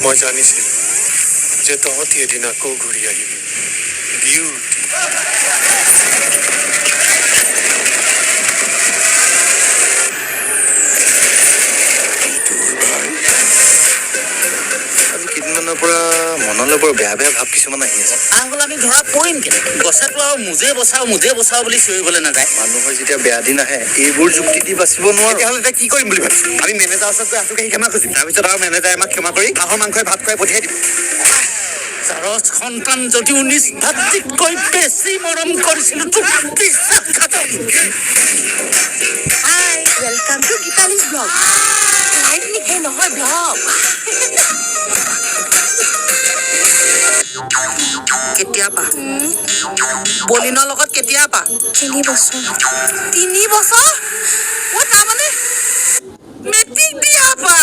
মই জানিছিলোঁ যে তহঁতি এদিন আকৌ ঘূৰি আহিবি বিউটি। আজি কেইদিনমানৰ পৰা মনলৈ বৰ বেয়া বেয়া ভাৱ কিছুমান আহি আছে। আহল আমি ধৰা পৰিম কেনেকে? গছেতো আৰু মুজে বচাও বুলি চিঞৰিবলৈ নাযায়। মানুহৰ যেতিয়া বেয়া দিন আহে এইবোৰ যুক্তি দি বাচিব নোৱাৰো। তেতিয়াহ'লে এতিয়া কি কৰিম বুলি ভাবিছো? আমি মেনেজাৰৰ ওচৰত গৈ আঁঠু কাঢ়ি ক্ষমা খুজিম। তাৰপিছত আৰু মেনেজাৰে আমাক ক্ষমা কৰি হাঁহৰ মাংসই ভাত খুৱাই পঠিয়াই দিব। যাৰ সন্তান যদিও নিজ ভাতৃতকৈ বেছি মৰম কৰিছিলো তোক বিশ্বাসঘাতক। হাই ৱেলকাম টু গীতালিজ ব্লগ। লাইভ লিখে নহয় ব্লগ। কেতিয়াবা বলিনৰ লগত কেতিয়াবা 3 বছৰ 3 বছৰ তাৰমানে মেট্ৰিক দিয়া পা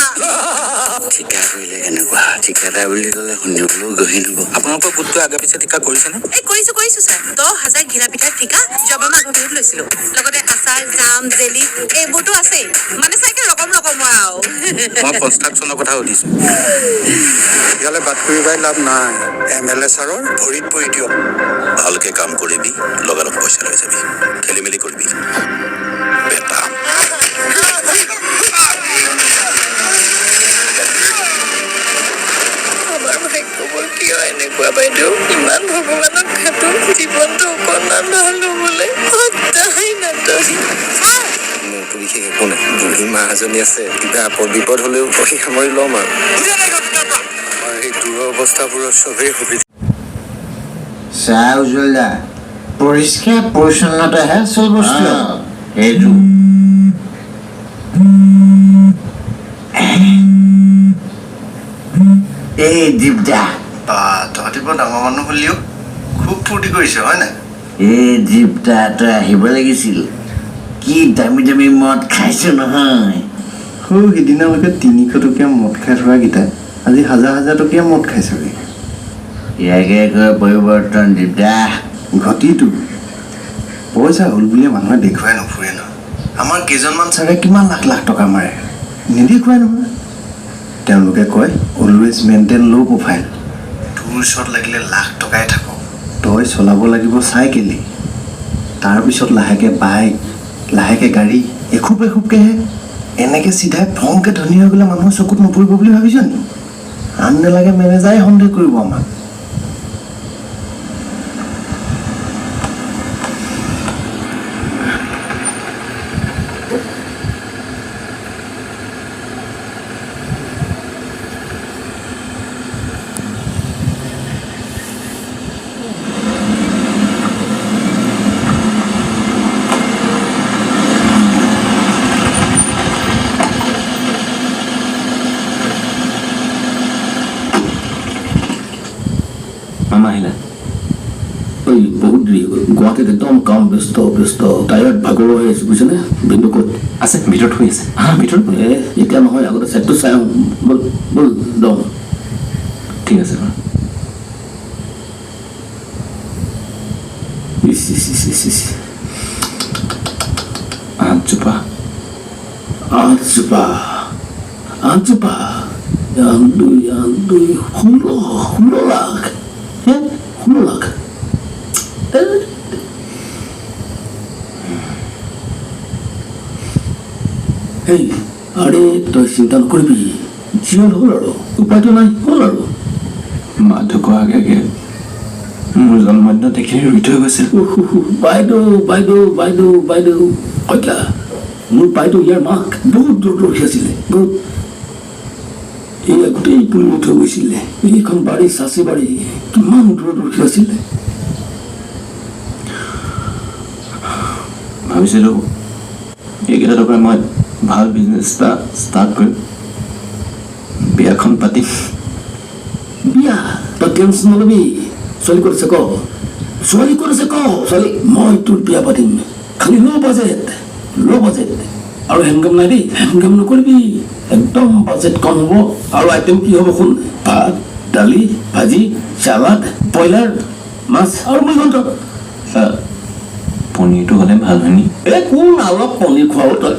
ঠিকা কৰিলে কেনেকুৱা? ঠিকাদাৰ বুলি ক'লে শুনিবলৈও গহীন হ'ব। আপোনালোকৰ গোটটো আগে পিছে ঠিকা কৰিছেনে? এই কৰিছো ছাৰ 10,000 ঘিলা পিঠাৰ ঠিকা যোৱাবাৰ মাঘৰ বিহুত লৈছিলো। লগতে আচাৰ জাম জেলি এইবোৰতো আছেই। মানে চাগে ৰকম আৰু মই কনষ্ট্ৰাকশ্যনৰ কথা সুধিছোঁ। ইয়ালৈ বাট কৰিবাই লাভ নাই। MLA ছাৰৰ ভৰিত পৰি দিয়ক। ভালকে কাম কৰিবি, লগালগ পইচা লৈ যাবি। খেলি মেলি কৰিবি বেটা। আমাৰ ভাগ্যবোৰ কিয় এনেকুৱা বাইদেউ? ইমান ভগৱানক খাটো জীৱনটো অকণমান ভাল হ'বলৈ সদায় নাটনি। মোৰতো বিশেষ একো নাই। বুঢ়ী মা এজনী আছে, কিবা আপদ বিপদ হ'লেও সখী সামৰি ল'ম আৰু। আমাৰ এই দুৰৱস্থাবোৰৰ চবেই সুবিধা। চাহ উজ্জ্বলা পৰিষ্কাৰ পৰিচ্ছন্নতাহে আচল বস্তু। এইটো এই দীপদা তহঁতি বৰ ডাঙৰ মানুহ হ'লিও খুব ফূৰ্তি কৰিছে হয় নাই? এই দীপদা তই আহিব লাগিছিল। কি দামী দামী মদ খাইছো নহয়। সিদিনালৈকে 300 টকীয়া মদ খাই থকা কেইটা আজি 1000 টকীয়া মদ খাইছগে। ইয়াকে কয় পৰিৱৰ্তন দীপদা। ঘটিটো পইচা হ'ল বুলিয়ে মানুহে দেখুৱাই নুফুৰে ন। আমাৰ কেইজনমান চাগে কিমান লাখ লাখ টকা মাৰে নেদেখুৱাই নহয়। তেওঁলোকে কয় অলৱেজ মেইনটেইন ল' প্ৰফাইল। তোৰ ওচৰত লাগিলে লাখ টকাই থাকক, তই চলাব লাগিব চাইকেলি, তাৰপিছত লাহেকে বাইক, লাহেকে গাড়ী, এখোপ এখোপকেহে। এনেকে চিধাই ফংকে ধনী হৈ গ'লে মানুহৰ চকুত নপৰিব বুলি ভাবিছ নি? আন নেলাগে মেনেজাৰে সন্দেহ কৰিব আমাক। মামা আহিলা? ঐ বহুত দেৰি হ'ল। গুৱাহাটীত একদম কাম ব্যস্ত টায়াৰ্ড ভাগৰ হৈ আছো বুজিছেনে? বিন্দু ক'ত আছে? ভিতৰত শুই আছে। ভিতৰত এতিয়া নহয়, আগতে ছাইডটো চাই আহোঁ। বল দম। ঠিক আছে বাৰু। আঠজোপা আন 2 16 লাখ। 16 লাখ। এই আৰে তই চিন্তা নকৰিবি, জীवन হ'ল আৰু উপায়টো নাই, হ'ল আৰু। মা ঢুকোৱাৰ আগে আগে মোৰ জন্মদিনত দেখি ৰুই থৈ গৈছিল। বাইদেউ কইতা মোৰ বাইদেউ ইয়াৰ মাক বহুত দূৰদৰ্শী আছিলে। বহুত এয়া গোটেই পুলি থৈ গৈছিলে। এইখন বাৰী চাচি বাৰী কিমান দূৰদৰ্শী আছিলে। ভাবিছিলোঁ এইকেইটা টকা মই ভাল বিজনেছ এটা ষ্টাৰ্ট কৰিম, বিয়াখন পাতিম। বিয়া তই টেনশ্যন নলবি। ছোৱালী কৰিছে ক ছোৱালী মই তোৰ বিয়া পাতিম। খালি ল' বাজেট আৰু হেংগাম নাই দেই। হেংগাম নকৰিবি, একদম বাজেট কম হ'ব। আৰু আইটেম কি হ'ব শুন? ভাত, দালি, ভাজি, চালাড, ব্ৰইলাৰ, মাছ আৰু মূলঘণ্ট। পনীৰটো হ'লে ভাল হয় নি? কোন অলপ পনীৰ খোৱাও তই